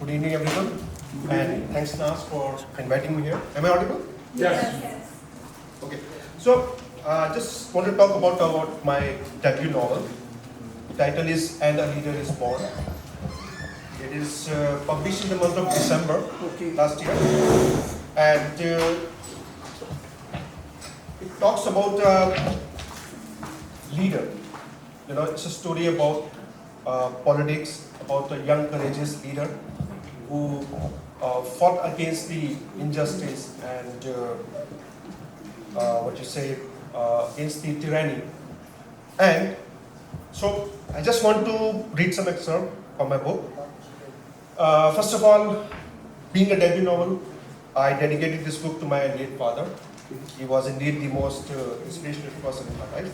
Good evening, everyone, and thanks, Nas, for inviting me here. Am I audible? Yes. Okay. So, just want to talk about my debut novel. The title is "And a Leader is Born." It is published in the month of December last year, and it talks about a leader. You know, it's a story about politics, about a young, courageous leader who fought against the injustice and against the tyranny. And so I just want to read some excerpt from my book. First of all, being a debut novel, I dedicated this book to my late father. He was indeed the most inspirational person in my life.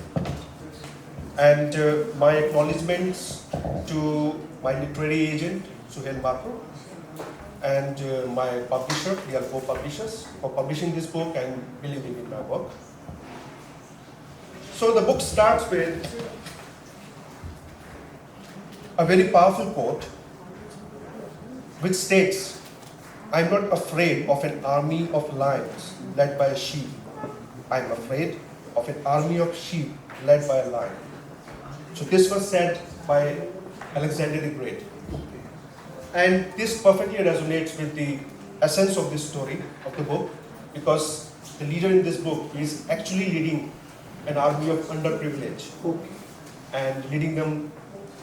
And my acknowledgements to my literary agent, Suhail Mathur, and my publisher, they are co-publishers, for publishing this book and believing in my work. So the book starts with a very powerful quote which states, "I'm not afraid of an army of lions led by a sheep. I'm afraid of an army of sheep led by a lion." So this was said by Alexander the Great. And this perfectly resonates with the essence of this story of the book, because the leader in this book is actually leading an army of underprivileged and leading them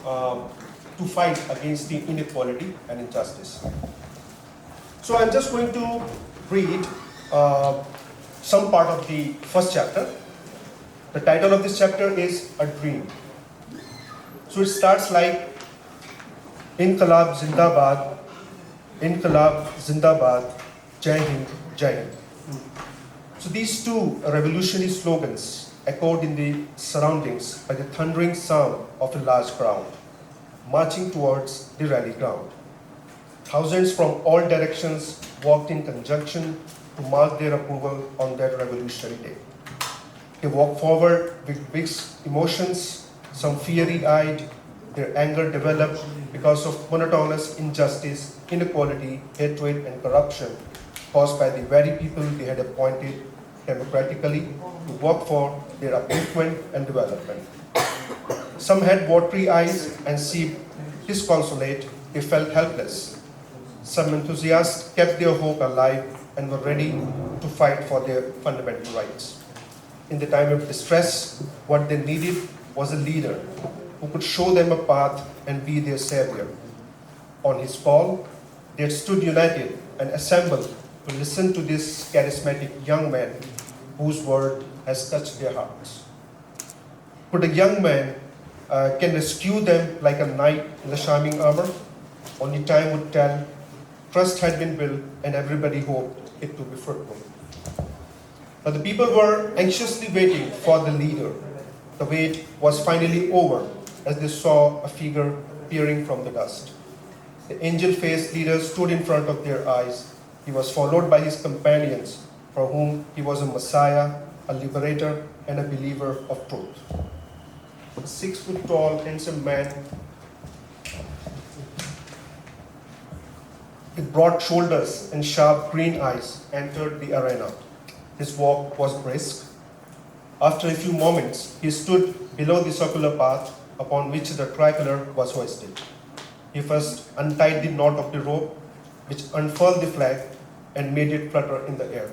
to fight against the inequality and injustice. So I'm just going to read some part of the first chapter. The title of this chapter is A Dream. So it starts like, Inqilab Zindabad, Inqilab Zindabad, Jai Hind, Jai Hind. So these two revolutionary slogans echoed in the surroundings by the thundering sound of a large crowd marching towards the rally ground. Thousands from all directions walked in conjunction to mark their approval on that revolutionary day. They walked forward with mixed emotions, some fiery-eyed. Their anger developed because of monotonous injustice, inequality, hatred, and corruption caused by the very people they had appointed democratically to work for their upliftment and development. Some had watery eyes and seemed disconsolate. They felt helpless. Some enthusiasts kept their hope alive and were ready to fight for their fundamental rights. In the time of distress, what they needed was a leader who could show them a path and be their savior. On his call, they had stood united and assembled to listen to this charismatic young man whose word has touched their hearts. Could a young man can rescue them like a knight in a shining armor? Only time would tell. Trust had been built and everybody hoped it to be fruitful. But the people were anxiously waiting for the leader. The wait was finally over as they saw a figure peering from the dust. The angel-faced leader stood in front of their eyes. He was followed by his companions, for whom he was a messiah, a liberator, and a believer of truth. A 6-foot-tall, handsome man with broad shoulders and sharp green eyes entered the arena. His walk was brisk. After a few moments, he stood below the circular path upon which the tricolor was hoisted. He first untied the knot of the rope, which unfurled the flag and made it flutter in the air.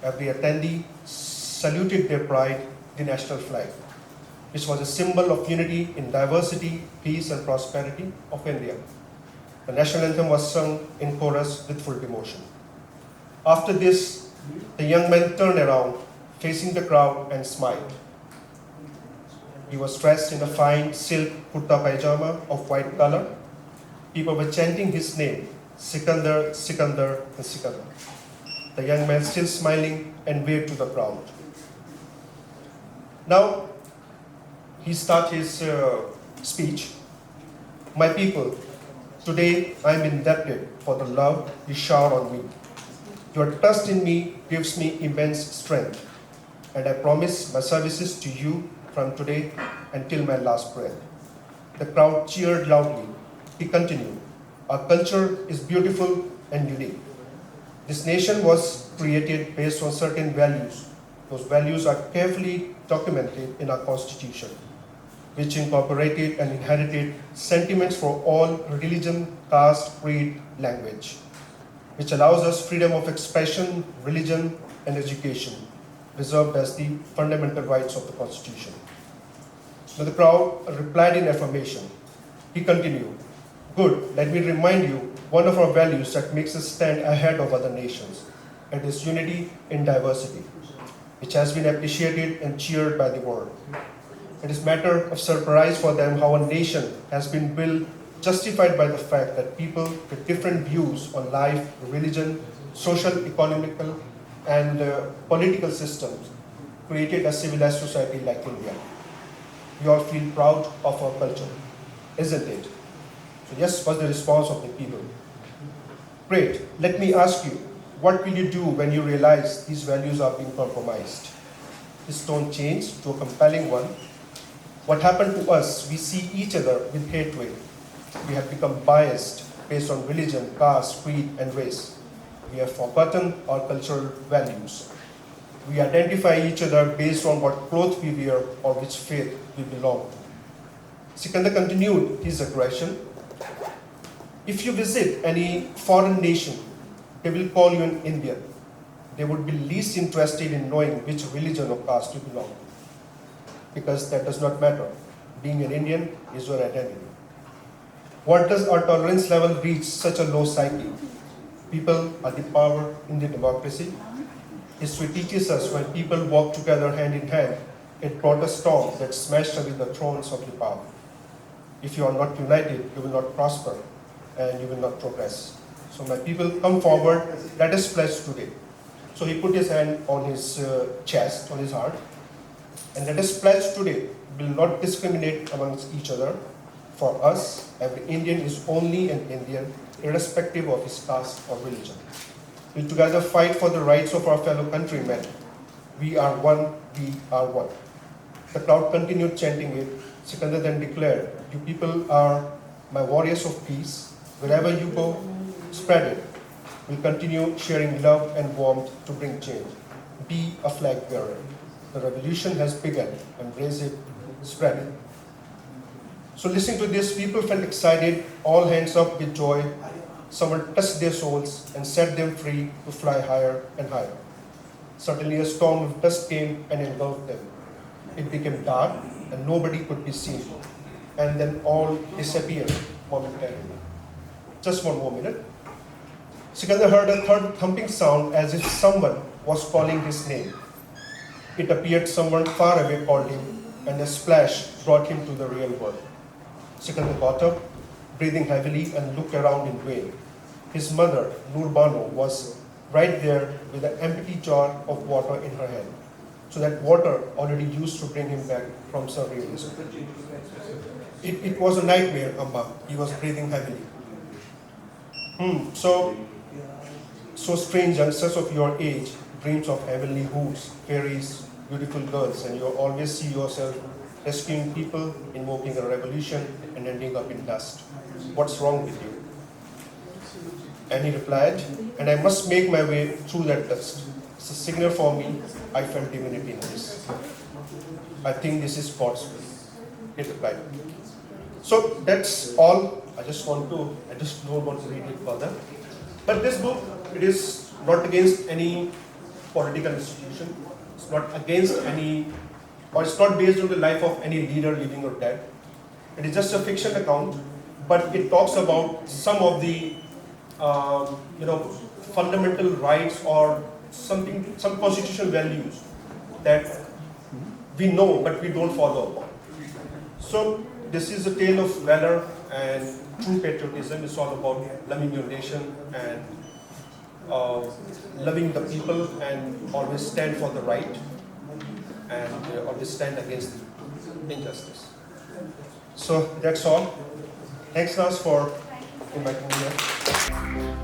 Every attendee saluted their pride, the national flag, which was a symbol of unity in diversity, peace, and prosperity of India. The national anthem was sung in chorus with full devotion. After this, the young man turned around, facing the crowd, and smiled. He was dressed in a fine silk kurta pajama of white color. People were chanting his name, Sikandar, Sikandar, and Sikandar. The young man still smiling and waved to the crowd. Now, he starts his speech. My people, today I am indebted for the love you shower on me. Your trust in me gives me immense strength, and I promise my services to you from today until my last breath. The crowd cheered loudly. He continued, Our culture is beautiful and unique. This nation was created based on certain values. Those values are carefully documented in our constitution, which incorporated and inherited sentiments for all religion, caste, creed, language, which allows us freedom of expression, religion, and education, reserved as the fundamental rights of the Constitution. Now the crowd replied in affirmation. He continued, "Good, let me remind you one of our values that makes us stand ahead of other nations. It is unity in diversity, which has been appreciated and cheered by the world. It is matter of surprise for them how a nation has been built justified by the fact that people with different views on life, religion, social, economical, and political systems created a civilized society like India. We all feel proud of our culture, isn't it?" So yes, was the response of the people. Great, let me ask you, what will you do when you realize these values are being compromised? This tone changed to a compelling one. What happened to us? We see each other with hatred. We have become biased based on religion, caste, creed, and race. We have forgotten our cultural values. We identify each other based on what clothes we wear or which faith we belong to. Sikandar continued his aggression. If you visit any foreign nation, they will call you an Indian. They would be least interested in knowing which religion or caste you belong to, because that does not matter. Being an Indian is your identity. What does our tolerance level reach such a low psyche? People are the power in the democracy. History teaches us when people walk together hand in hand, it brought a storm that smashed away the thrones of the power. If you are not united, you will not prosper and you will not progress. So my people, come forward, let us pledge today. So he put his hand on his chest, on his heart, and let us pledge today, we will not discriminate amongst each other. For us, every Indian is only an Indian, irrespective of his caste or religion. We together fight for the rights of our fellow countrymen. We are one, we are one. The crowd continued chanting it. Sikandar then declared, "You people are my warriors of peace. Wherever you go, spread it. We'll continue sharing love and warmth to bring change. Be a flag bearer. The revolution has begun. Embrace it, spread it." So listening to this, people felt excited, all hands up with joy. Someone touched their souls and set them free to fly higher and higher. Suddenly a storm of dust came and engulfed them. It became dark and nobody could be seen. And then all disappeared momentarily. Just one more minute. Sikandar heard a third thumping sound as if someone was calling his name. It appeared someone far away called him, and a splash brought him to the real world. Sikandar got up, breathing heavily, and looked around in vain. His mother, Noor Bano, was right there with an empty jar of water in her hand. So that water already used to bring him back from surrealism. It was a nightmare, Amma. He was breathing heavily. So strange, youngsters of your age, dreams of heavenly hoods, fairies, beautiful girls, and you always see yourself rescuing people, invoking a revolution, and ending up in dust. What's wrong with you? And he replied, "And I must make my way through that dust. It's a signal for me. I felt divinity in this. I think this is God's will." He replied. So that's all. I just don't want to read it further. But this book, it is not against any political institution. It's not against any, or it's not based on the life of any leader, living or dead. It is just a fiction account, but it talks about some of the, fundamental rights or some constitutional values that we know but we don't follow upon. So this is a tale of valor and true patriotism. It's all about loving your nation and loving the people and always stand for the right and always stand against injustice. So that's all. Thanks, Nas, for inviting me here.